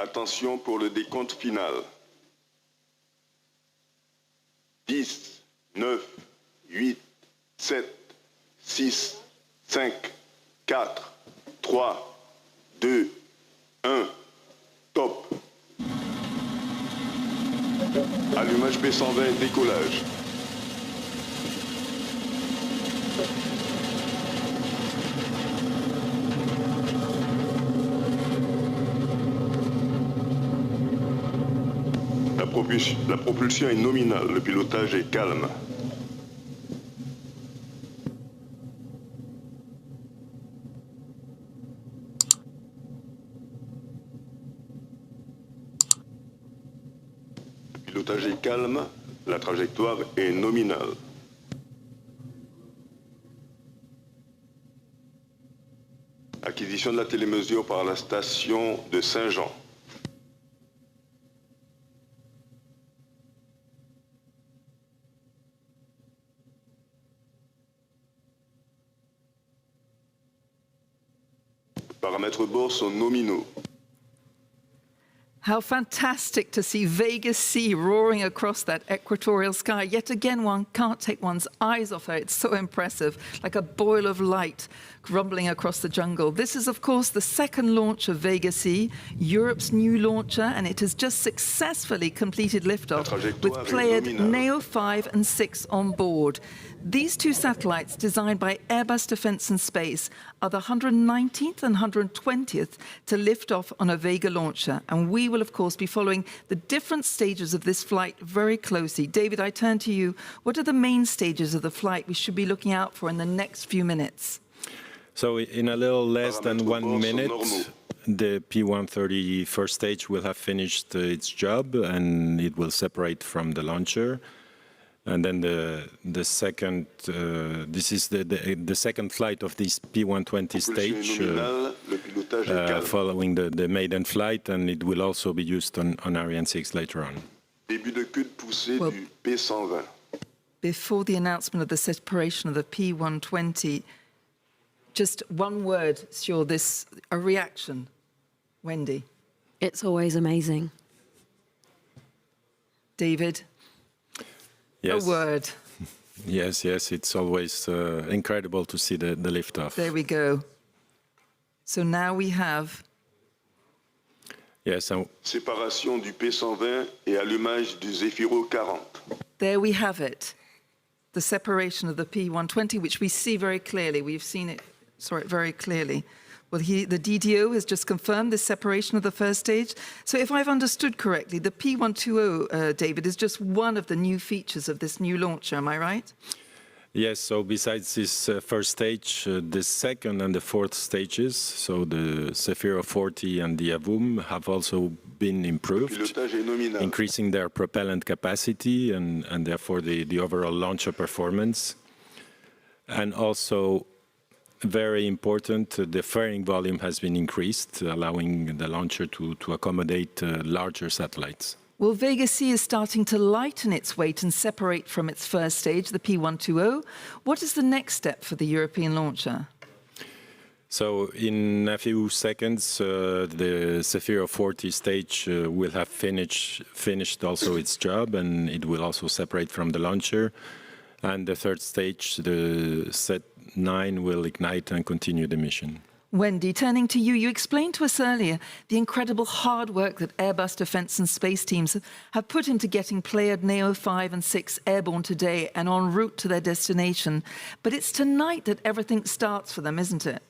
Attention pour le décompte final. 10, 9, 8, 7, 6, 5, 4, 3, 2, 1, top. Allumage P120, décollage. La propulsion est nominale, le pilotage est calme. Le pilotage est calme, la trajectoire est nominale. Acquisition de la télémesure par la station de Saint-Jean. Paramètres bord sont nominaux. How fantastic to see Vega C roaring across that equatorial sky. Yet again, one can't take one's eyes off her. It's so impressive, like a boil of light rumbling across the jungle. This is, of course, the second launch of Vega C, Europe's new launcher, and it has just successfully completed liftoff with Pléiades Neo 5 and 6 on board. These two satellites, designed by Airbus Defence and Space, are the 119th and 120th to lift off on a Vega launcher. And we will, of course, be following the different stages of this flight very closely. David, I turn to you. What are the main stages of the flight we should be looking out for in the next few minutes? So in a little less than 1 minute, the P130 first stage will have finished its job, and it will separate from the launcher. And then the second, this is the second flight of this P120 stage, following the maiden flight, and it will also be used on Ariane 6 later on. Well, before the announcement of the separation of the P120, just one word, sur this, a reaction. Wendy. It's always amazing. David. Yes. A word. Yes, it's always incredible to see the liftoff. There we go. So now we have... Yes. Séparation du P120 et allumage du Zefiro 40. There we have it. The separation of the P120, which we see very clearly. We've seen it, saw it very clearly. Well, the DDO has just confirmed this separation of the first stage. So if I've understood correctly, the P120, David, is just one of the new features of this new launcher, am I right? Yes, so besides this first stage, the second and the fourth stages, so the Zefiro 40 and the Avum, have also been improved, increasing their propellant capacity and therefore the overall launcher performance. And also, very important, the fairing volume has been increased, allowing the launcher to accommodate larger satellites. Well, Vega C is starting to lighten its weight and separate from its first stage, the P120. What is the next step for the European launcher? So in a few seconds, the Zefiro 40 stage will have finished also its job, and it will also separate from the launcher. And the third stage, the Set 9, will ignite and continue the mission. Wendy, turning to you, you explained to us earlier the incredible hard work that Airbus Defence and Space teams have put into getting Pléiades Neo 5 and 6 airborne today and en route to their destination. But it's tonight that everything starts for them, isn't it?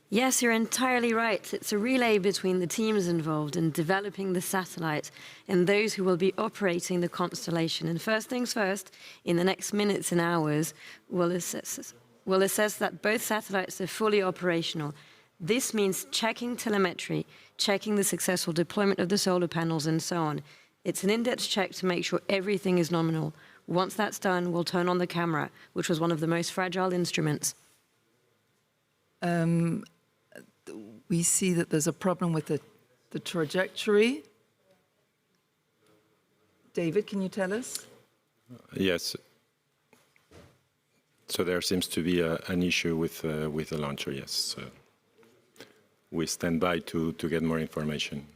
Yes, you're entirely right. It's a relay between the teams involved in developing the satellite and those who will be operating the constellation. And first things first, in the next minutes and hours, we'll assess that both satellites are fully operational. This means checking telemetry, checking the successful deployment of the solar panels, and so on. It's an in-depth check to make sure everything is nominal. Once that's done, we'll turn on the camera, which was one of the most fragile instruments. We see that there's a problem with the trajectory. David, can you tell us? Yes. So there seems to be an issue with the launcher, yes. We stand by to get more information.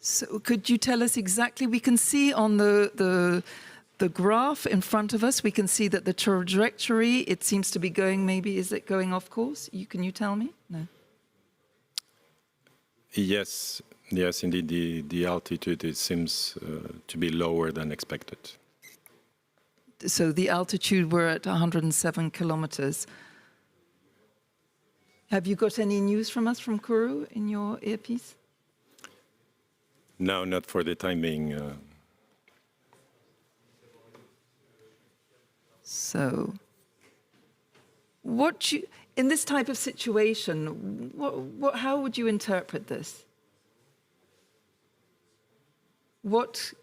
So could you tell us exactly, we can see on the graph in front of us, we can see that the trajectory, it seems to be going, maybe, is it going off course? Can you tell me? No. Yes, yes, indeed, the altitude, it seems to be lower than expected. So the altitude, we're at 107 kilometers. Have you got any news from us from Kourou in your earpiece? No, not for the time being. So, in this type of situation, how would you interpret this? What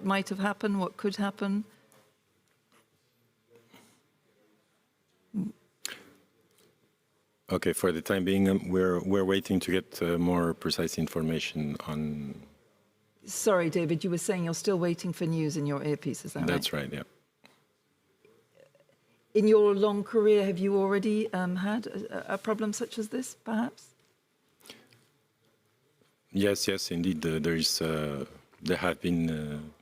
might have happened? What could happen? Okay, for the time being, we're waiting to get more precise information on. Sorry, David, you were saying you're still waiting for news in your earpiece, is that right? That's right, yeah. In your long career, have you already had a problem such as this, perhaps? Yes, indeed. There have been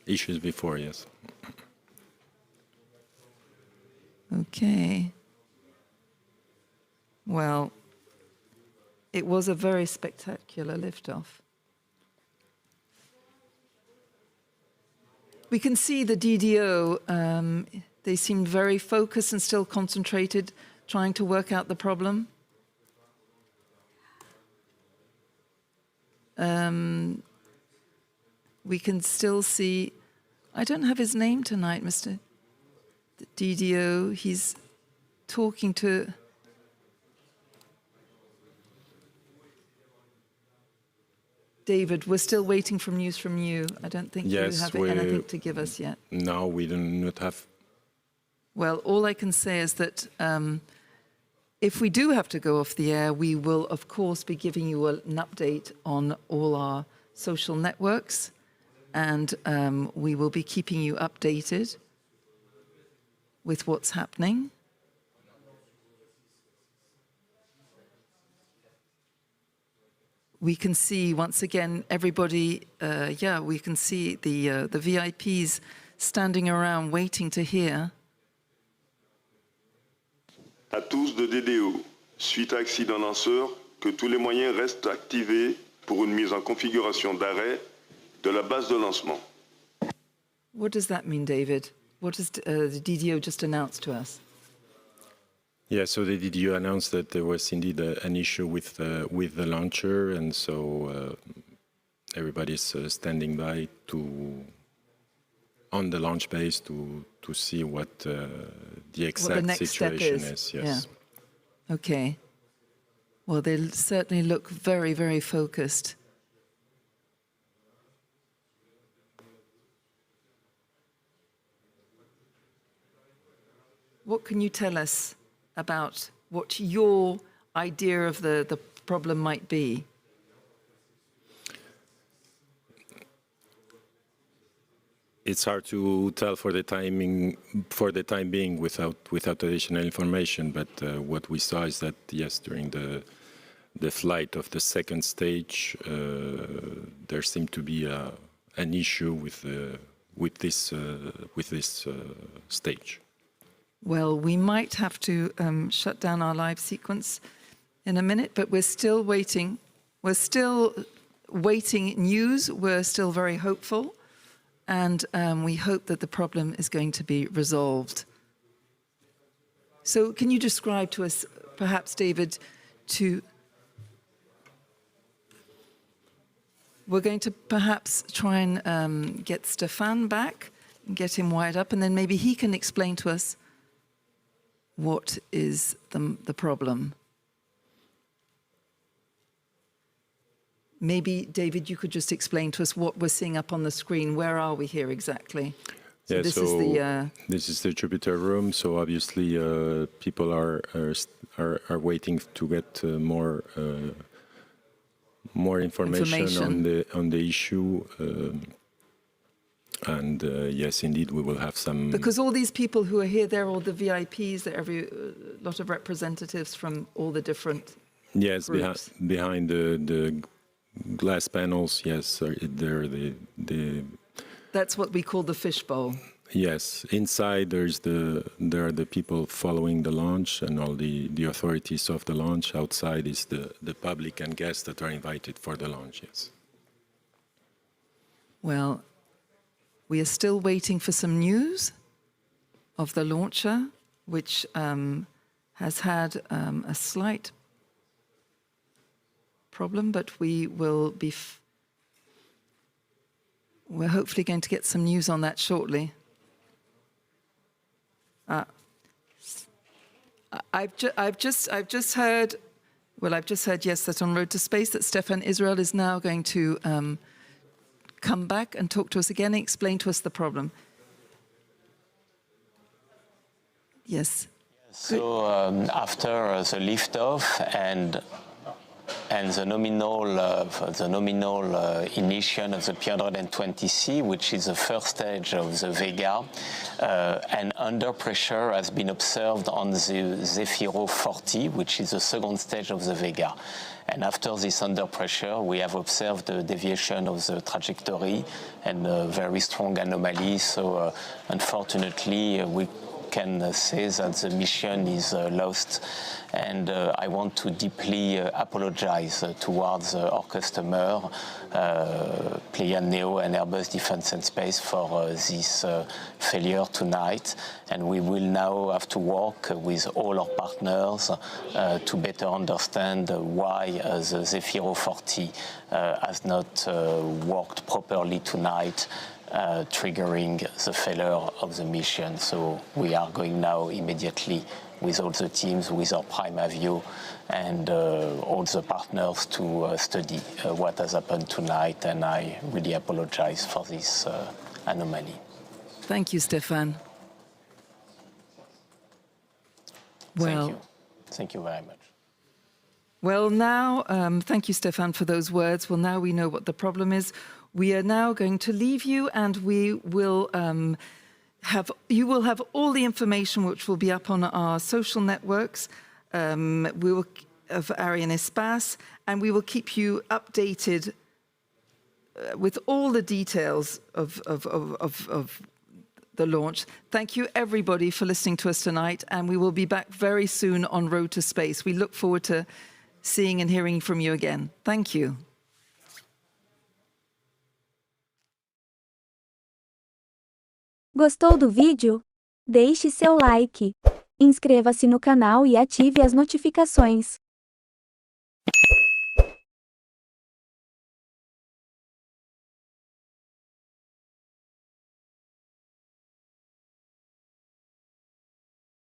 issues before, yes. Okay. Well, it was a very spectacular liftoff. We can see the DDO, they seemed very focused and still concentrated, trying to work out the problem. We can still see, I don't have his name tonight, Mr. DDO. He's talking to... David, we're still waiting for news from you. I don't think you have anything to give us yet. No, we do not have. Well, all I can say is that if we do have to go off the air, we will, of course, be giving you an update on all our social networks, and we will be keeping you updated with what's happening. We can see, once again, everybody, we can see the VIPs standing around waiting to hear. À tous de DDO, suite à accident lanceur, que tous les moyens restent activés pour une mise en configuration d'arrêt de la base de lancement. What does that mean, David? What has the DDO just announced to us? Yeah, so the DDO announced that there was indeed an issue with the launcher, and so everybody's standing by on the launch base to see what the exact situation is. Yes. Yeah. Okay. Well, they certainly look very, very focused. What can you tell us about what your idea of the problem might be? It's hard to tell for the time being without additional information. But what we saw is that yes, during the flight of the second stage, there seemed to be an issue with this stage. Well, we might have to shut down our live sequence in a minute, but we're still waiting. We're still waiting news. We're still very hopeful, and we hope that the problem is going to be resolved. So can you describe to us, perhaps, David, we're going to perhaps try and get Stéphane back and get him wired up, and then maybe he can explain to us what is the problem. Maybe, David, you could just explain to us what we're seeing up on the screen. Where are we here exactly? So yeah, this is the Jupiter room. So obviously, people are waiting to get more information on the issue. And yes, indeed, we will have some... Because all these people who are here, they're all the VIPs, they're a lot of representatives from all the different Yes, groups. behind the glass panels, yes, they're That's what we call the fishbowl. Yes, inside there are the people following the launch and all the authorities of the launch. Outside is the public and guests that are invited for the launch, yes. Well, we are still waiting for some news of the launcher, which has had a slight problem, but we will be... We're hopefully going to get some news on that shortly. I've just heard, yes, that on Road to Space that Stefan Israel is now going to come back and talk to us again and explain to us the problem. Yes. So after the liftoff and the nominal ignition of the P120C, which is the first stage of the Vega, and under pressure has been observed on the Zefiro 40, which is the second stage of the Vega. And after this under pressure, we have observed a deviation of the trajectory and a very strong anomaly. So unfortunately, we can say that the mission is lost, and I want to deeply apologize towards our customer, Pléiades Neo and Airbus Defence and Space, for this failure tonight. And we will now have to work with all our partners to better understand why the Zefiro 40 has not worked properly tonight, triggering the failure of the mission. So we are going now immediately with all the teams, with our prime view and all the partners to study what has happened tonight, and I really apologize for this anomaly. Thank you, Stefan. Well, Thank you very much. Well, now, thank you, Stefan, for those words. Well, now we know what the problem is. We are now going to leave you, and we will you will have all the information which will be up on our social networks we will, of Arianespace, and we will keep you updated with all the details of the launch. Thank you, everybody, for listening to us tonight, and we will be back very soon on Road to Space. We look forward to seeing and hearing from you again. Thank you. Gostou do vídeo? Deixe seu like. Inscreva-se no canal e ative as notificações.